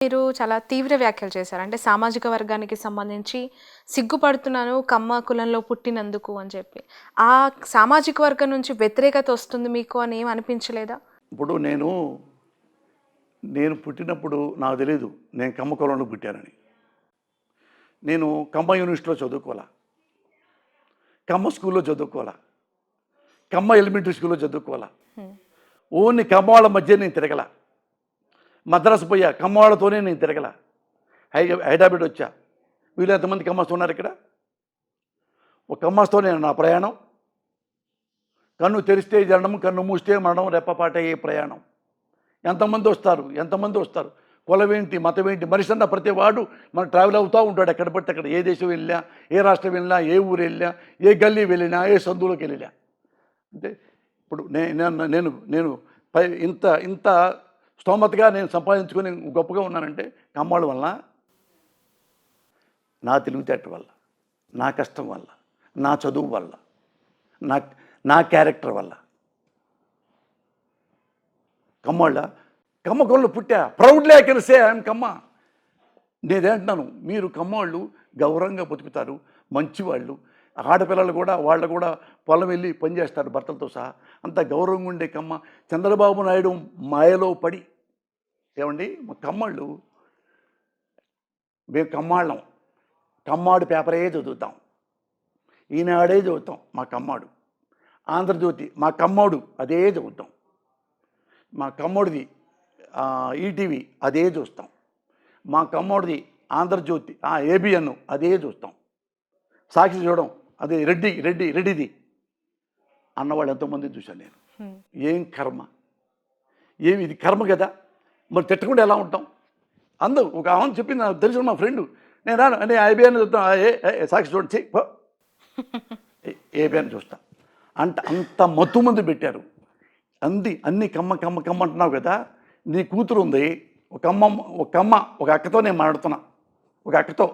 మీరు చాలా తీవ్ర వ్యాఖ్యలు చేశారు. అంటే సామాజిక వర్గానికి సంబంధించి సిగ్గుపడుతున్నాను కమ్మ కులంలో పుట్టినందుకు అని చెప్పి. ఆ సామాజిక వర్గం నుంచి వ్యతిరేకత వస్తుంది మీకు అని ఏమి అనిపించలేదా? ఇప్పుడు నేను పుట్టినప్పుడు నాకు తెలీదు నేను కమ్మ కులంలో పుట్టానని. నేను కమ్మ యూనివర్సిటీలో చదువుకోవాలా, కమ్మ స్కూల్లో చదువుకోవాలా, కమ్మ ఎలిమెంటరీ స్కూల్లో చదువుకోవాలా. ఓన్లీ కమ్మ వాళ్ళ మధ్య నేను తిరగల. మద్రాసు పోయా కమ్మ వాళ్ళతోనే నేను తిరగల. హైదరాబాద్ వచ్చా, వీళ్ళు ఎంతమంది కమ్మస్తూ ఉన్నారు ఇక్కడ. ఒక కమ్మస్తో నేను నా ప్రయాణం. కన్ను తెరిస్తే జనడం, కన్ను మూస్తే మరణం, రెప్పపాటే ప్రయాణం. ఎంతమంది వస్తారు. కులమేంటి, మతమేంటి, మనిషి అన్న ప్రతి వాడు మన ట్రావెల్ అవుతూ ఉంటాడు. ఎక్కడ పడితే అక్కడ, ఏ దేశం వెళ్ళినా, ఏ రాష్ట్రం వెళ్ళినా, ఏ ఊరు వెళ్ళినా, ఏ గల్లీ వెళ్ళినా, ఏ సందులోకి వెళ్ళినా. అంటే ఇప్పుడు నేను నేను ఇంత ఇంత స్తోమతగా నేను సంపాదించుకొని గొప్పగా ఉన్నానంటే కమ్మాళ్ళ వల్ల, నా తెలివితేట వల్ల, నా కష్టం వల్ల, నా చదువు వల్ల, నా నా క్యారెక్టర్ వల్ల. కమ్మాళ్ళ కమ్మ కులంలో పుట్టా. Proudly I can say I'm Kamma. నేనేంటున్నాను, మీరు కమ్మవాళ్ళు గౌరవంగా బతుకుతారు, మంచివాళ్ళు. ఆడపిల్లలు కూడా వాళ్ళు కూడా పొలం వెళ్ళి పనిచేస్తారు భర్తలతో సహా. అంత గౌరవంగా ఉండే కమ్మ చంద్రబాబు నాయుడు మాయలో పడి, ఏమండి మా కమ్మాళ్ళు, మేము కమ్మాళ్ళం, కమ్మాడు పేపరే చదువుతాం, ఈనాడే చదువుతాం మా కమ్మాడు. ఆంధ్రజ్యోతి మా కమ్మోడు అదే చదువుతాం. మా కమ్మోడిది ఈటీవీ అదే చూస్తాం. మా కమ్మోడిది ఆంధ్రజ్యోతి ఏబిఎన్ అదే చూస్తాం. సాక్షి చూడడం అదే రెడ్డిది అన్నవాళ్ళు ఎంతోమంది చూశాను నేను. ఏం కర్మ, ఇది కర్మ కదా. మరి తిట్టకుండా ఎలా ఉంటాం? అందరూ ఒక ఆమె చెప్పింది, నాకు తెలిసిన మా ఫ్రెండు, నేను రాను అంటే ఏబిఎన్ చూస్తాం, సాక్షి చూడండి ఏబిఎన్ చూస్తా అంత మత్తు మంది పెట్టారు. అన్ని కమ్మ అంటున్నావు కదా. నీ కూతురు ఉంది, ఒక అక్కతో నేను మాట్లాడుతున్నా, ఒక అక్కతో,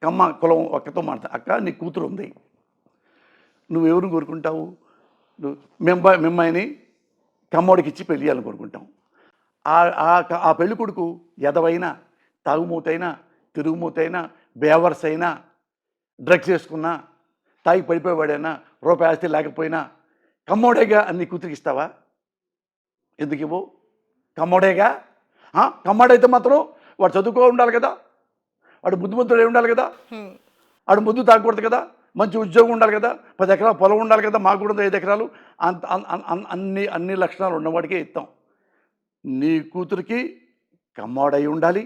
కమ్మ కులం అక్కతో మాట్లాడుతా. అక్క, నీ కూతురు ఉంది, నువ్వెవరిని కోరుకుంటావు? మిమ్మాయిని కమ్మోడికి ఇచ్చి పెళ్లి చేయాలని కోరుకుంటాం. ఆ పెళ్లి కొడుకు ఎదవైనా, తాగుమూతైనా, తిరుగుమూతైనా, బేవర్స్ అయినా, డ్రగ్స్ వేసుకున్నా, తాగి పడిపోయేవాడైనా, రూపాయి ఆస్తి లేకపోయినా కమ్మోడేగా అన్ని కూతురికి ఇస్తావా? ఎందుకు ఇవ్వవు? కమ్మోడేగా. కమ్మోడైతే మాత్రం వాడు చదువుకో ఉండాలి కదా, వాడు బుద్ధిమంతుడే ఉండాలి కదా, వాడు ముద్దు తాగకూడదు కదా, మంచి ఉద్యోగం ఉండాలి కదా, 10 ఎకరాల పొలం ఉండాలి కదా, మాకు కూడా 5 ఎకరాలు. అన్ని లక్షణాలు ఉన్నవాడికే ఇస్తాం. నీ కూతురికి కమ్మోడై ఉండాలి,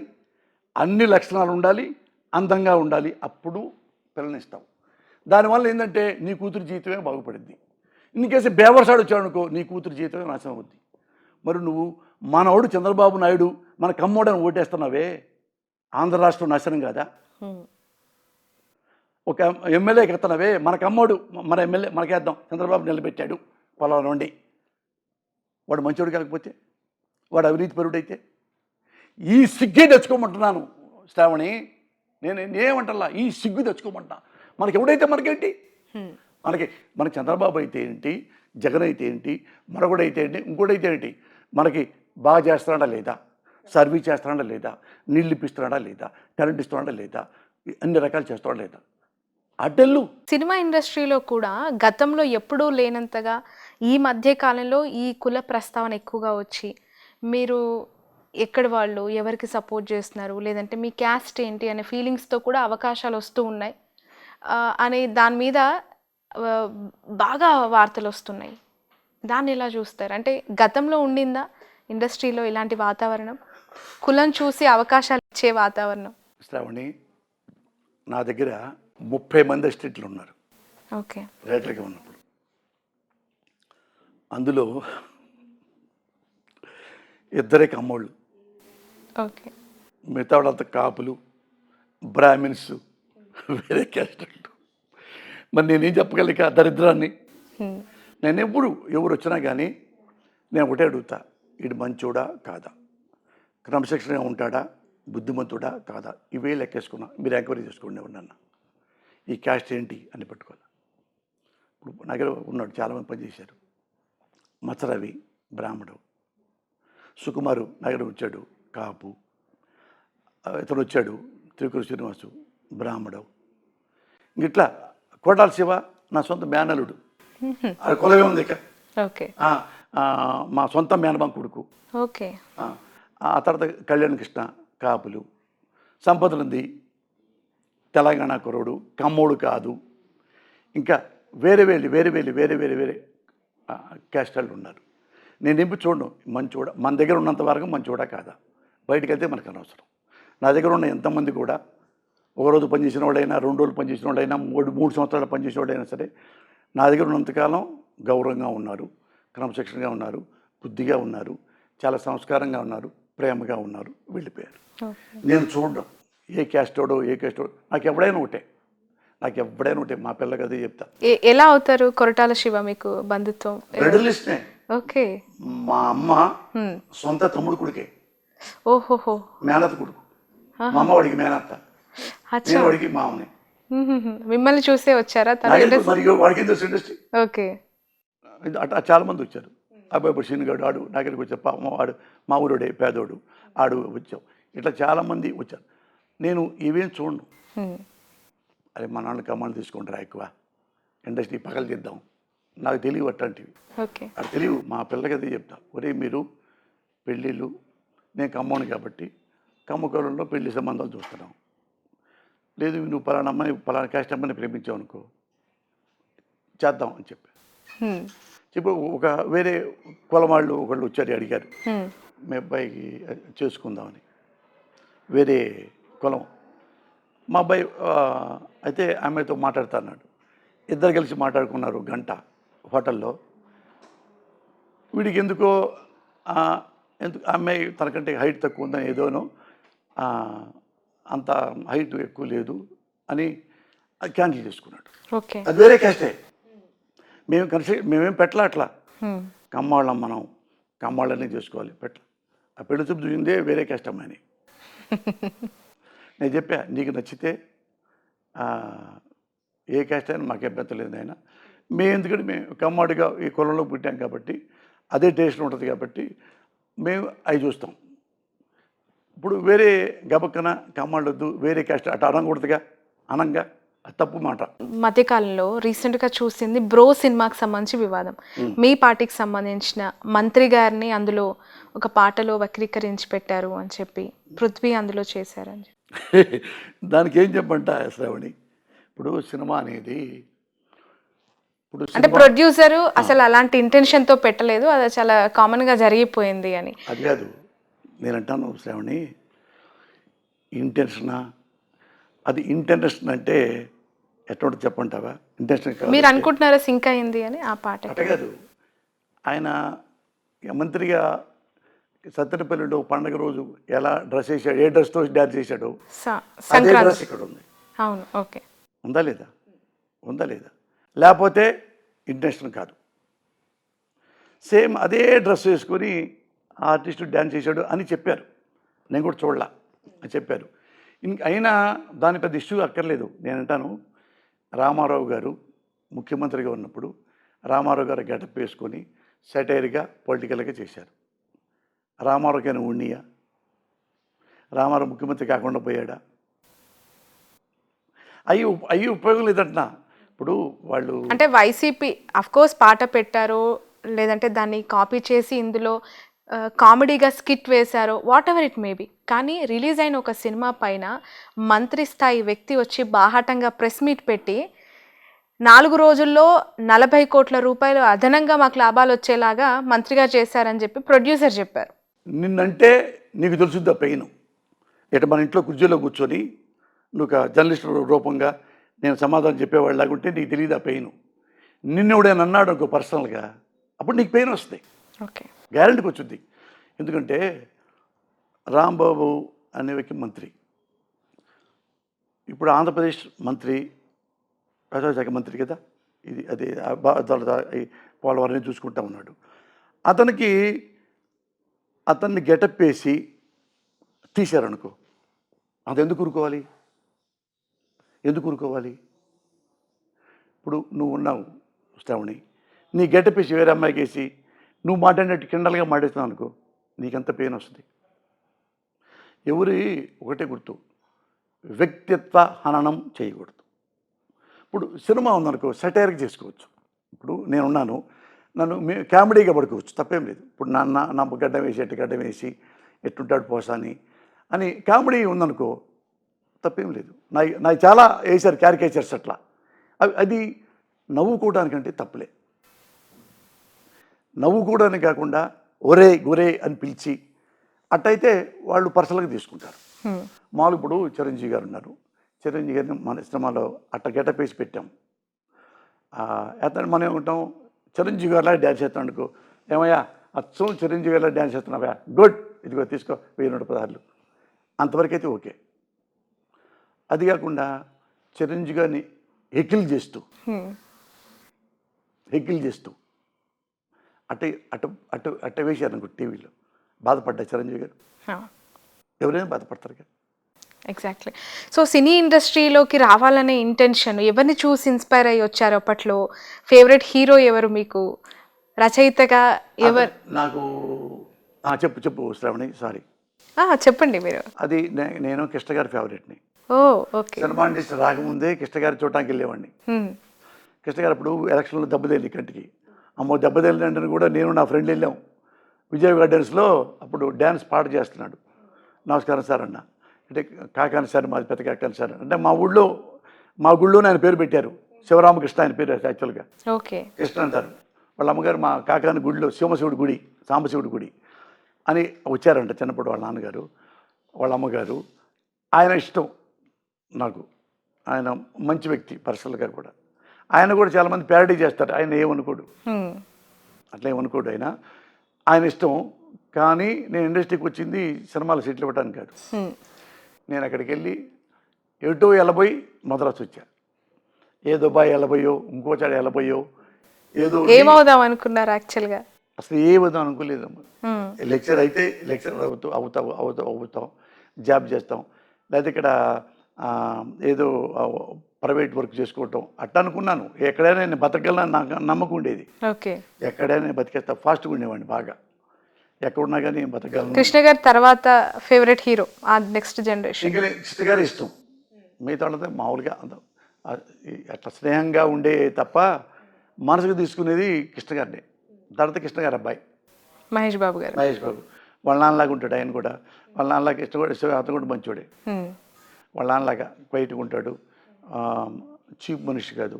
అన్ని లక్షణాలు ఉండాలి, అందంగా ఉండాలి, అప్పుడు పిల్లనిస్తావు. దానివల్ల ఏంటంటే నీ కూతురు జీవితమే బాగుపడింది. ఇన్కేసి బేవర్సాడు వచ్చాడు అనుకో, నీ కూతురు జీవితమే నాశనం అవుద్ది. మరి నువ్వు మనవాడు చంద్రబాబు నాయుడు మన కమ్మోడని ఓటేస్తున్నావే, ఆంధ్ర రాష్ట్రం నాశనం కాదా? ఒక ఎమ్మెల్యేకి ఎత్తున్నావే, మన కమ్మోడు మన ఎమ్మెల్యే మనకేద్దాం, చంద్రబాబు నిలబెట్టాడు పొలం నుండి, వాడు మంచోడు కాకపోతే, వాడు అవినీతి పరుడైతే, ఈ సిగ్గే తెచ్చుకోమంటున్నాను శ్రావణి. నేనేమంటల్లా, ఈ సిగ్గు తెచ్చుకోమంటున్నా. మనకి ఎవడైతే మనకేంటి, మనకి చంద్రబాబు అయితే ఏంటి, జగన్ అయితే ఏంటి, మరొకడైతే ఏంటి, ఇంకోటైతే ఏంటి, మనకి బాగా చేస్తున్నాడా లేదా, సర్వీస్ చేస్తున్నాడా లేదా, నీళ్ళు ఇప్పిస్తున్నాడా లేదా, కరెంట్ ఇస్తున్నాడా లేదా, అన్ని రకాలు చేస్తున్నాడా లేదా, అడ్డెళ్ళు. సినిమా ఇండస్ట్రీలో కూడా గతంలో ఎప్పుడూ లేనంతగా ఈ మధ్య కాలంలో ఈ కుల ప్రస్తావన ఎక్కువగా వచ్చి, మీరు ఎక్కడ వాళ్ళు, ఎవరికి సపోర్ట్ చేస్తున్నారు, లేదంటే మీ క్యాస్ట్ ఏంటి అనే ఫీలింగ్స్తో కూడా అవకాశాలు వస్తూ ఉన్నాయి అనే దాని మీద బాగా వార్తలు వస్తున్నాయి. దాన్ని ఎలా చూస్తారు? అంటే గతంలో ఉండిందా ఇండస్ట్రీలో ఇలాంటి వాతావరణం, కులం చూసి అవకాశాలు ఇచ్చే వాతావరణం? శ్రావణి, నా దగ్గర 30 మంది అసిస్టెంట్లు ఉన్నారు. ఓకే. రైటర్గా ఉన్నప్పుడు అందులో 2 కమ్మోళ్ళు. ఓకే. మిగతా వాళ్ళంతా కాపులు, బ్రాహ్మిన్స్, వేరే క్యాస్ట్. మరి నేనేం చెప్పగలిక దరిద్రాన్ని? నేను ఎవరు వచ్చినా కానీ నేను ఒకటే అడుగుతా, వీడు మంచోడా కాదా, క్రమశిక్షణగా ఉంటాడా, బుద్ధిమంతుడా కాదా, ఇవే లెక్కేసుకున్నా. మీరు ఎంక్వైరీ చేసుకోండి ఎవరన్నా, ఈ క్యాస్ట్ ఏంటి అని పెట్టుకోవాలి. ఇప్పుడు నా దగ్గర ఉన్నాడు, చాలామంది పనిచేశారు. మత్సరవి బ్రాహ్మడు, సుకుమారు నా దగ్గర వచ్చాడు కాపు, ఇతను వచ్చాడు, త్రికూరు శ్రీనివాసు, బ్రాహ్మడు. ఇట్లా కోటాల శివ నా సొంత మేనలుడు, అది కులమే ఉంది ఇక. ఓకే. మా సొంత మేనమామ కొడుకు. ఓకే. ఆ తర్వాత కళ్యాణ్ కృష్ణ, కాపులు. సంపదలుంది, తెలంగాణ కుర్రోడు, కమ్మోడు కాదు. ఇంకా వేరే వేరే క్యాస్ట్ వాళ్ళు ఉన్నారు. నేను నింపి చూడను, మంచోడ మన దగ్గర ఉన్నంత వరకు మంచోడా కాదా, బయటకు వెళ్తే మనకు అనవసరం. నా దగ్గర ఉన్న ఎంతమంది కూడా ఒకరోజు పనిచేసిన వాడైనా, 2 రోజులు పనిచేసిన వాడైనా, 3 సంవత్సరాలు పనిచేసిన వాడైనా సరే, నా దగ్గర ఉన్నంతకాలం గౌరవంగా ఉన్నారు, క్రమశిక్షణగా ఉన్నారు, బుద్ధిగా ఉన్నారు, చాలా సంస్కారంగా ఉన్నారు, ప్రేమగా ఉన్నారు, వెళ్ళిపోయారు. నేను చూడడం ఏ క్యాస్టోడో నాకు ఎవడైనా ఒకటే, మా పిల్లకి అదే చెప్తా. ఎలా అవుతారు కొరటాల శివ మీకు బంధుత్వం? బ్లడ్ లిస్ట్నే. ఓకే. మా అమ్మ సొంత తమ్ముడు కొడుకే, ఓహోహో, మేనత్త కొడుకు. మా అమ్మ వాడికి మేనత్త, నేను వాడికి మామని. మిమ్మల్ని చూసే వచ్చారా? మరియు వాడికి ఏం తెలుసు ఇండస్ట్రీ. ఓకే. అట్లా చాలా మంది వచ్చారు. అబ్బాయి సీనుగాడు ఆడు నా దగ్గరికి వచ్చారు, పాపం వాడు మా ఊరోడే పేదోడు, ఆడు వచ్చాం. ఇట్లా చాలామంది వచ్చారు. నేను ఇవేం చూడను. అరే మా నాన్న కమ్మాలు తీసుకుంటారా ఎక్కువ, ఇండస్ట్రీ పగలు చేద్దాం, నాకు తెలియవు అట్లాంటివి. ఓకే. అది తెలియవు. మా పిల్లకి అదే చెప్తా, ఒరే మీరు పెళ్ళిళ్ళు, నేను కమ్మోని కాబట్టి కమ్మకూరంలో పెళ్లి సంబంధాలు చూస్తున్నాం. లేదు నువ్వు పలానా అమ్మాయి, పలానా క్యాస్ట్ అమ్మాయిని ప్రేమించావు అనుకో, చేద్దాం అని చెప్పి ఒక వేరే కులం వాళ్ళు ఒకళ్ళు వచ్చారు, అడిగారు మీ అబ్బాయికి చేసుకుందామని. వేరే కులం మా అబ్బాయి అయితే ఆమెతో మాట్లాడుతా అన్నాడు. ఇద్దరు కలిసి మాట్లాడుకున్నారు గంట హోటల్లో. వీడికి ఎందుకు అమ్మాయి తనకంటే హైట్ తక్కువ ఉందని ఏదోనో, అంత హైట్ ఎక్కువ లేదు అని క్యాన్సిల్ చేసుకున్నాడు. ఓకే. అది వేరే క్యాస్టే. మేమేం పెట్టలా అట్లా. కమ్మాళ్ళం మనం, కమ్మాళ్ళనే చేసుకోవాలి పెట్టలా. ఆ పెళ్లి చూపు చూసిందే వేరే క్యాస్ట్ అమ్మాయిని. నేను చెప్పా, నీకు నచ్చితే ఏ క్యాస్ట్ అయినా మాకు అభ్యంతరం లేదు ఆయన. ఎందుకంటే మేము కమ్మాడిగా ఈ కులంలో పుట్టాం కాబట్టి అదే టేస్ట్ ఉంటుంది కాబట్టి మేము అవి చూస్తాం. ఇప్పుడు వేరే గబక్కన కమ్మాళ్ళొద్దు, వేరే క్యాస్ట్ అట్లా అనకూడదుగా, అనంగా అది తప్పు మాట. మధ్యకాలంలో రీసెంట్గా చూసింది బ్రో సినిమాకి సంబంధించి వివాదం. మీ పార్టీకి సంబంధించిన మంత్రి గారిని అందులో ఒక పాటలో వక్రీకరించి పెట్టారు అని చెప్పి పృథ్వీ అందులో చేశారని చెప్పి. దానికి ఏం చెప్పంట శ్రావణి, ఇప్పుడు సినిమా అనేది అంటే ప్రొడ్యూసరు అసలు అలాంటి ఇంటెన్షన్తో పెట్టలేదు, అది చాలా కామన్గా జరిగిపోయింది అని. అది కాదు నేను అంటాను శ్రావణి, ఇంటెన్షనా? అది ఇంటెన్షన్ అంటే ఎటువంటి చెప్పంటావా? ఇంటెన్షన్ కాదు. మీరు అనుకుంటున్నారా సింక్ అయింది అని ఆ పాట? అట్ట కాదు. ఆయన మంత్రిగా సత్తెనపల్లిలో పండగ రోజు ఎలా డ్రెస్ వేసాడు, ఏ డ్రెస్తో డ్యాన్స్ చేశాడు, అదే డ్రెస్ ఇక్కడ ఉంది. అవును. ఓకే. ఉందా లేదా? లేకపోతే ఇంటెన్షన్ కాదు. సేమ్ అదే డ్రెస్ వేసుకొని ఆర్టిస్టు డ్యాన్స్ చేశాడు అని చెప్పారు. నేను కూడా చూడలా అని చెప్పారు. అయినా దాని పెద్ద ఇష్యూ అక్కర్లేదు. నేను అంటాను, రామారావు గారు ముఖ్యమంత్రిగా ఉన్నప్పుడు రామారావు గారు గెటప్ వేసుకొని సెటైర్గా పొలిటికల్గా చేశారు. రామారావు గారిని ఉన్నియా? రామారావు ముఖ్యమంత్రి కాకుండా పోయాడా? అయ్యి ఉపయోగం లేదంటున్నా. ఇప్పుడు వాళ్ళు అంటే వైసీపీ అఫ్కోర్స్ పాట పెట్టారో లేదంటే దాన్ని కాపీ చేసి ఇందులో కామెడీగా స్కిట్ వేశారో వాట్ ఎవర్ ఇట్ మేబీ, కానీ రిలీజ్ అయిన ఒక సినిమా పైన మంత్రి స్థాయి వ్యక్తి వచ్చి బాహాటంగా ప్రెస్ మీట్ పెట్టి 4 రోజుల్లో 40 కోట్ల రూపాయలు అదనంగా మాకు లాభాలు వచ్చేలాగా మంత్రిగా చేశారని చెప్పి ప్రొడ్యూసర్ చెప్పారు. నిన్నంటే నీకు తెలుసుద్దా పెయిన్. ఇటు మన ఇంట్లో కుర్చీలో కూర్చొని నువ్వు ఒక జర్నలిస్ట్ రూపంగా నేను సమాధానం చెప్పేవాళ్ళలాగా ఉంటే నీకు తెలియదు ఆ పెయిన్. నిన్ను ఎవడైనా అన్నాడు అనుకో పర్సనల్గా, అప్పుడు నీకు పెయిన్ వస్తుంది. ఓకే. గ్యారెంటీకి వచ్చింది. ఎందుకంటే రాంబాబు అనే వ్యక్తి మంత్రి, ఇప్పుడు ఆంధ్రప్రదేశ్ మంత్రి, వ్యవసాయ శాఖ మంత్రి కదా, ఇది అదే పోలవరం చూసుకుంటా ఉన్నాడు. అతన్ని గెటప్ వేసి తీశారనుకో, అది ఎందుకు ఊరుకోవాలి? ఇప్పుడు నువ్వు ఉన్నావు శ్రావణి, నీ గెటప్ వేసి వేరే అమ్మాయికి వేసి నువ్వు మాట్లాడినట్టు కిండల్గా మాట్లాడుతున్నావు అనుకో, నీకెంత పెయిన్ వస్తుంది. ఎవరి ఒకటే గుర్తు, వ్యక్తిత్వ హననం చేయకూడదు. ఇప్పుడు సినిమా ఉందనుకో సెటైర్కి చేసుకోవచ్చు. ఇప్పుడు నేనున్నాను, నన్ను కామెడీగా పడుకోవచ్చు, తప్పేం లేదు. ఇప్పుడు నా గడ్డం వేసి ఎట్టు గడ్డం వేసి ఎట్టుంటాడు పోసాని అని కామెడీ ఉందనుకో తప్పేం లేదు. నాకు చాలా వేశారు క్యారికేచర్స్ అట్లా, అది నవ్వుకోవడానికంటే తప్పులే. నవ్వుకోవడానికి కాకుండా ఒరే గురే అని పిలిచి అట్టయితే వాళ్ళు పర్సనల్గా తీసుకుంటారు. మామూలు ఇప్పుడు చిరంజీవి గారు ఉన్నారు, చిరంజీవి గారిని మన సినిమాలో అట్ట గెటప్ వేసి పెట్టాం. అతను మనం ఏమంటాం, చిరంజీవి గారిలా డ్యాన్స్ చేస్తాం అనుకో, ఏమయ్యా అచ్చం చిరంజీవి గారిలా డ్యాన్స్ చేస్తున్నావా, గుడ్, ఇదిగో తీసుకో 1116, అంతవరకు అయితే ఓకే. అది కాకుండా చిరంజీవి గారిని హెకిల్ చేస్తూ అట్ట అటు అటు అట్ట వేశారు అనుకో, టీవీలో బాధపడ్డా చిరంజీవి గారు, ఎవరైనా బాధపడతారు కదా. ఎగ్జాక్ట్లీ. సో సినీ ఇండస్ట్రీలోకి రావాలనే ఇంటెన్షన్ ఎవరిని చూసి ఇన్స్పైర్ అయ్యి వచ్చారు అప్పట్లో? ఫేవరెట్ హీరో ఎవరు మీకు? రచయితగా ఎవరు? నాకు చెప్పు శ్రావణి, సారీ చెప్పండి మీరు. అది నేను కృష్ణ గారి ఫేవరెట్ని. ఓ ఓకే. సినిమా ఇండస్ట్రీ రాకముందే కృష్ణ గారి చూడటానికి వెళ్ళేవాడిని. కృష్ణ గారు అప్పుడు ఎలక్షన్లో దెబ్బతేలి కంటికి, అమ్మో దెబ్బతేలినంటే కూడా నేను నా ఫ్రెండ్ వెళ్ళాం విజయ్ గార్డెన్స్లో. అప్పుడు డ్యాన్స్ పాట చేస్తున్నాడు, నమస్కారం సార్ అన్న అంటే, కాకాని సార్ మాది పెద్ద కాకాని సార్ అంటే, మా గుళ్ళోనే ఆయన పేరు పెట్టారు, శివరామకృష్ణ ఆయన పేరు యాక్చువల్గా. ఓకే. కృష్ణ అంటారు. వాళ్ళ అమ్మగారు మా కాకాని గుడిలో శివశివుడి గుడి, సాంబశివుడి గుడి అని వచ్చారంట చిన్నప్పుడు వాళ్ళ నాన్నగారు, వాళ్ళ అమ్మగారు. ఆయన ఇష్టం నాకు, ఆయన మంచి వ్యక్తి పర్సనల్గా కూడా. ఆయన కూడా చాలామంది ప్యారడీ చేస్తారు, ఆయన ఏమనుకోడు, అట్లా ఏమనుకోడు ఆయన ఇష్టం. కానీ నేను ఇండస్ట్రీకి వచ్చింది సినిమాలు సీట్లు ఇవ్వడానికి కాదు. నేను అక్కడికి వెళ్ళి ఎటో వెళ్ళబోయి మద్రాసు వచ్చా. ఏ దుబాయ్ వెళ్ళబోయో, ఇంకో చాడ వెళ్ళబోయో, ఏదో ఏమవుదాం అనుకున్నారు యాక్చువల్గా? అసలు ఏ వద్దాం అనుకోలేదమ్మా. లెక్చర్ అయితే లెక్చర్ అవుతాం, జాబ్ చేస్తాం, లేదా ఇక్కడ ఏదో ప్రైవేట్ వర్క్ చేసుకోవటం అట్లా అనుకున్నాను. ఎక్కడైనా నేను బతకగలను నాకు నమ్మకం ఉండేది. ఓకే. ఎక్కడైనా నేను బతికేస్తా, ఫాస్ట్గా ఉండేవాడిని బాగా, ఎక్కడున్నా కానీ నేను బతకగలను. కృష్ణ గారి తర్వాత ఫేవరెట్ హీరో ఆ నెక్స్ట్ జనరేషన్? ఇంకా కృష్ణ గారి ఇష్టం. మిగతా వాళ్ళతో మామూలుగా అట్లా స్నేహంగా ఉండే తప్ప మనసుకు తీసుకునేది కృష్ణ గారిని. తర్వాత కృష్ణ గారి అబ్బాయి మహేష్ బాబు గారు. వాళ్ళ నాన్నలాగా ఉంటాడు ఆయన కూడా. వాళ్ళ నాన్నలాగా ఇష్టపడే అతను కూడా మంచోడే. వాళ్ళ నాన్నలాగా క్వైట్గా ఉంటాడు, చీప్ మనిషి కాదు,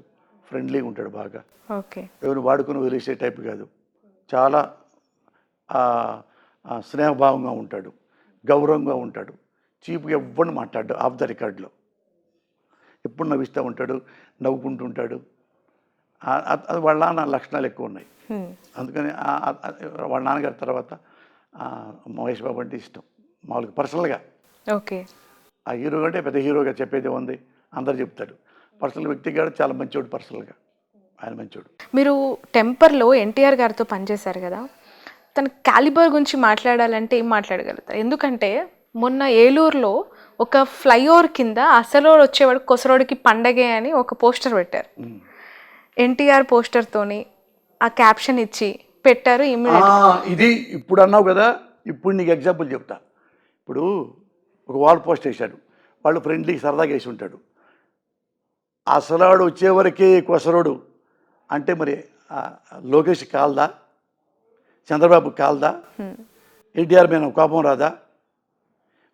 ఫ్రెండ్లీగా ఉంటాడు బాగా. ఓకే. ఎవరు వాడుకుని వదిలేసే టైప్ కాదు, చాలా స్నేహభావంగా ఉంటాడు, గౌరవంగా ఉంటాడు, చీప్గా ఎవ్వరిని మాట్లాడు. ఆఫ్ ద రికార్డులో ఎప్పుడు నవ్విస్తూ ఉంటాడు, నవ్వుకుంటూ ఉంటాడు. అది వాళ్ళ నాన్న లక్షణాలు ఎక్కువ ఉన్నాయి. అందుకని వాళ్ళ నాన్నగారి తర్వాత మహేష్ బాబు అంటే ఇష్టం మామూలుగా పర్సనల్గా. ఓకే. ఆ హీరో అంటే పెద్ద హీరోగా చెప్పేది ఉంది, అందరు చెప్తాడు. పర్సనల్ వ్యక్తిగా చాలా మంచోడు, పర్సనల్గా ఆయన మంచోడు. మీరు టెంపర్లో ఎన్టీఆర్ గారితో పనిచేశారు కదా, తన క్యాలిబర్ గురించి మాట్లాడాలంటే ఏం మాట్లాడగలుగుతారు? ఎందుకంటే మొన్న ఏలూరులో ఒక ఫ్లైఓవర్ కింద అసలోడు వచ్చేవాడు కొసరోడికి పండగే అని ఒక పోస్టర్ పెట్టారు. ఎన్టీఆర్ పోస్టర్తోని ఆ క్యాప్షన్ ఇచ్చి పెట్టారు. ఇది ఇప్పుడు అన్నావు కదా, ఇప్పుడు నీకు ఎగ్జాంపుల్ చెప్తా. ఇప్పుడు ఒక వాల్ పోస్ట్ వేశాడు, వాళ్ళు ఫ్రెండ్లీ సరదాగా వేసి ఉంటాడు, అసలాడు వచ్చేవరకే కొసరోడు అంటే మరి లోకేష్ కాల్దా, చంద్రబాబు కాల్దా, ఎన్టీఆర్ మీద కోపం రాదా?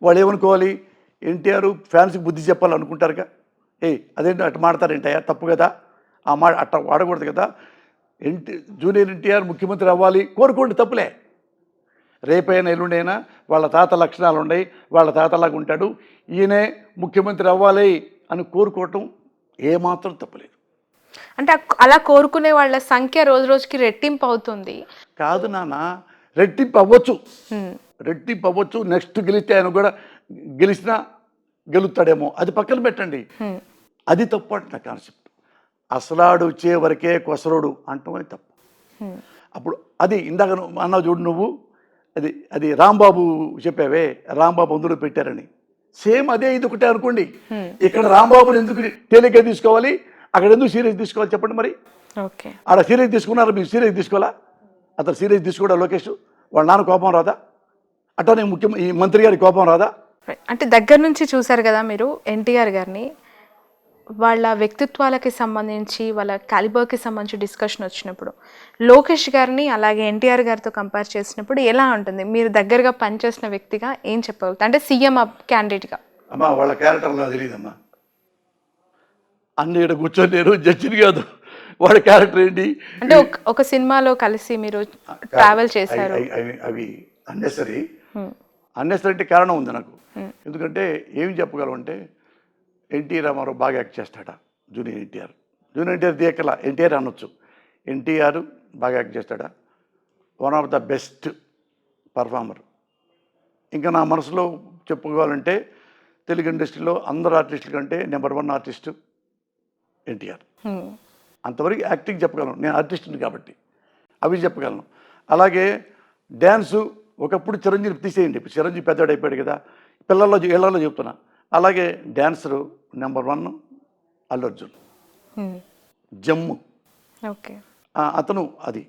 వాళ్ళు ఏమనుకోవాలి, ఎన్టీఆర్ ఫ్యాన్స్కి బుద్ధి చెప్పాలనుకుంటారుగా. అదేంటి అట్లా మాడతారేంటయ్యా, తప్పు కదా, ఆ మాట అట్లా వాడకూడదు కదా. జూనియర్ ఎన్టీఆర్ ముఖ్యమంత్రి అవ్వాలి కోరుకోండి, తప్పులే. రేపైనా ఎల్లుండైనా వాళ్ళ తాత లక్షణాలు ఉన్నాయి, వాళ్ళ తాతలాగా ఉంటాడు, ఈయనే ముఖ్యమంత్రి అవ్వాలి అని కోరుకోవటం ఏమాత్రం తప్పలేదు. అంటే అలా కోరుకునే వాళ్ళ సంఖ్య రోజు రోజుకి రెట్టింపు అవుతుంది. కాదు నాన్న, రెట్టింపు అవ్వచ్చు. నెక్స్ట్ గెలిస్తే ఆయన కూడా గెలిచినా గెలుస్తాడేమో, అది పక్కన పెట్టండి. అది తప్పు అంట నా కాన్సెప్ట్. అసలాడు వచ్చే వరకే కొసరుడు అంటామని తప్పు. అప్పుడు అది ఇందాక అన్నావు చూడు నువ్వు, అది రాంబాబు చెప్పావే, రాంబాబు అందులో పెట్టారని, సేమ్ అదే ఇది ఒకటే అనుకోండి. ఇక్కడ రాంబాబుని ఎందుకు తేలిగ్గా తీసుకోవాలి, అక్కడ ఎందుకు సీరియస్ తీసుకోవాలి చెప్పండి మరి. ఓకే. ఆడ సీరియస్ తీసుకున్నారు, మీరు సీరియస్ తీసుకోవాలా? అతను సీరియస్ తీసుకోవడా లోకేష్? వాళ్ళ నాన్న కోపం రాదా? అట్లా ఈ మంత్రి గారి కోపం రాదా? అంటే దగ్గర నుంచి చూసారు కదా మీరు ఎన్టీఆర్ గారిని. వాళ్ళ వ్యక్తిత్వాలకి సంబంధించి, వాళ్ళ క్యాలిబర్‌కి సంబంధించి డిస్కషన్ వచ్చినప్పుడు, లోకేష్ గారిని అలాగే ఎన్టీఆర్ గారితో కంపేర్ చేసినప్పుడు ఎలా ఉంటుంది? మీరు దగ్గరగా పనిచేసిన వ్యక్తిగా ఏం చెప్పగలుగుతారు? అంటే సీఎం క్యాండిడేట్‌గా. అమ్మా వాళ్ళ క్యారెక్టర్ నాకు తెలియదమ్మా. అన్ని ఈడ కూర్చొని నేను జడ్జిని కాదు. వాడి క్యారెక్టర్ ఏంటి? అంటే ఒక సినిమాలో కలిసి మీరు ట్రావెల్ చేశారు. అవి అన్నెసరీ. హ్మ్. అన్నెసరీ అంటే కారణం ఉంది నాకు. హ్మ్. ఎందుకంటే ఏం చెప్పగలం అంటే ఎన్టీ రామారావు బాగా యాక్ట్ చేస్తాడ. జూనియర్ ఎన్టీఆర్. జూనియర్ ఎన్టీఆర్ తీయకల ఎన్టీఆర్ అనొచ్చు. ఎన్టీఆర్ బాగా యాక్ట్ చేస్తాడా. One of the best performer. ఇంకా నా మనసులో చెప్పుకోవాలంటే తెలుగు ఇండస్ట్రీలో అందరు ఆర్టిస్టుల కంటే నెంబర్ 1 ఆర్టిస్టు ఎన్టీఆర్. హ్మ్. అంతవరకు యాక్టింగ్ చెప్పగలను. నేను ఆర్టిస్ట్ని కాబట్టి అవి చెప్పగలను. అలాగే డ్యాన్సు ఒకప్పుడు చిరంజీవి తీసేయండి. ఇప్పుడు చిరంజీవి పెద్దవాడు అయిపోయాడు కదా. ఇళ్లలో చెప్తున్నా. అలాగే డ్యాన్సరు నెంబర్ 1 అల్లు అర్జున్. హ్మ్. జమ్ము ఓకే. అతను అది.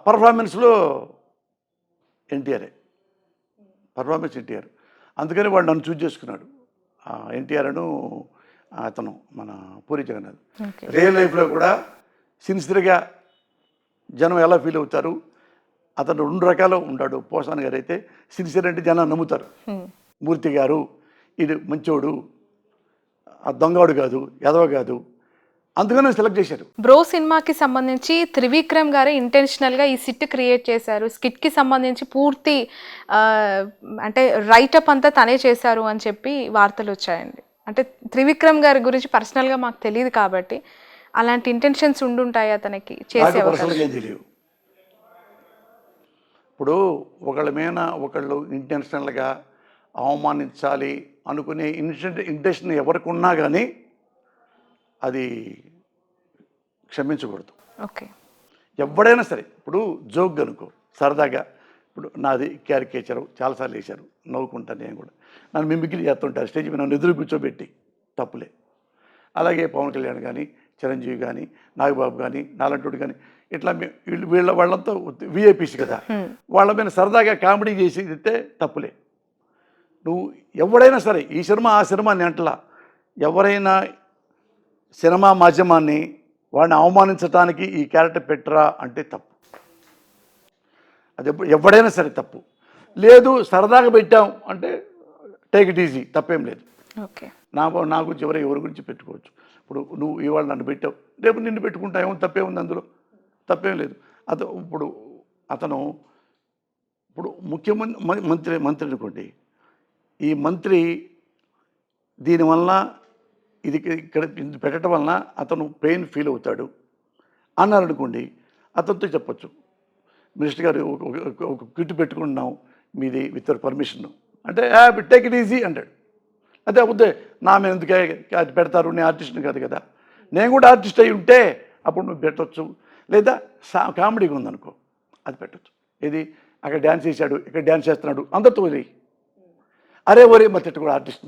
పర్ఫార్మెన్స్లో ఎన్టీఆరే. పర్ఫార్మెన్స్ ఎన్టీఆర్. అందుకని వాడు నన్ను చూజ్ చేసుకున్నాడు. ఎన్టీఆర్ అను అతను మన పూరి జగన్నాథ్. ఓకే. రియల్ లైఫ్లో కూడా సిన్సియర్గా జనం ఎలా ఫీల్ అవుతారు. అతను 2 రకాలు ఉంటాడు. పోసాన్ గారు అయితే సిన్సియర్ అంటే జనం నమ్ముతారు. హ్మ్. మూర్తి గారు ఇది మంచోడు, దొంగవాడు కాదు, ఎదవ కాదు. అందుకని సెలెక్ట్ చేశారు. బ్రో సినిమాకి సంబంధించి త్రివిక్రమ్ గారే ఇంటెన్షనల్గా ఈ సిట్ క్రియేట్ చేశారు. స్కిట్కి సంబంధించి పూర్తి అంటే రైటప్ అంతా తనే చేశారు అని చెప్పి వార్తలు వచ్చాయండి. అంటే త్రివిక్రమ్ గారి గురించి పర్సనల్గా మాకు తెలియదు కాబట్టి అలాంటి ఇంటెన్షన్స్ ఉండుంటాయి అతనికి చేసే నాకు అవకాశం. పర్సనల్గా ఏం తెలియదు. ఇప్పుడు ఒకళ్ళ మీద ఒకళ్ళు ఇంటెన్షనల్గా అవమానించాలి అనుకునే ఇంటెన్షన్ ఎవరికి ఉన్నా కానీ అది క్షమించకూడదు. ఓకే. ఎవడైనా సరే ఇప్పుడు జోక్ అనుకో సరదాగా ఇప్పుడు నాది క్యారికేచరు చాలాసార్లు వేశారు, నవ్వుకుంటాను నేను కూడా. నన్ను మిమిక్రీ చేస్తుంటారు స్టేజ్ మీద నన్ను ఎదురు కూర్చోబెట్టి, తప్పులే. అలాగే పవన్ కళ్యాణ్ కానీ, చిరంజీవి కానీ, నాగబాబు కానీ, నాలంటోడు కానీ ఇట్లా వాళ్ళంతా విఐపీస్ కదా, వాళ్ళ మీద సరదాగా కామెడీ చేసి తప్పులే. నువ్వు ఎవడైనా సరే ఈ సినిమా ఆ సినిమాని అంటలా, ఎవరైనా సినిమా మాధ్యమాన్ని వాడిని అవమానించడానికి ఈ క్యారెక్టర్ పెట్టరా అంటే తప్పు. అది ఎవడైనా సరే తప్పు. లేదు సరదాగా పెట్టాం అంటే టేక్ ఇట్ ఈజీ, తప్పేం లేదు. ఓకే. నా గురించి ఎవరి గురించి పెట్టుకోవచ్చు. ఇప్పుడు నువ్వు ఇవాళ నన్ను పెట్టావు, రేపు నిన్ను పెట్టుకుంటా, ఏమో తప్పేముంది అందులో, తప్పేం లేదు. అతను ఇప్పుడు ముఖ్యమంత్రి మంత్రి అనుకోండి, ఈ మంత్రి దీనివల్ల ఇది ఇక్కడ పెట్టడం వలన అతను పెయిన్ ఫీల్ అవుతాడు అన్నారు అనుకోండి, అతనితో చెప్పచ్చు, మినిస్టర్ గారు ఒక కిట్ పెట్టుకుంటున్నాం మీది విత్ పర్మిషన్ అంటే టేక్ ఇట్ ఈజీ అంటాడు. అదే అవుద్దే నా మీద ఎందుకే అది పెడతారు, నేను ఆర్టిస్ట్ని కాదు కదా. నేను కూడా ఆర్టిస్ట్ అయి ఉంటే అప్పుడు నువ్వు పెట్టవచ్చు. లేదా కామెడీగా ఉందనుకో అది పెట్టచ్చు. ఇది అక్కడ డ్యాన్స్ చేశాడు, ఇక్కడ డ్యాన్స్ చేస్తున్నాడు, అందరితో వదిలేయి. అరే ఒరే మరి తిట్టు కూడా ఆర్టిస్ట్ని.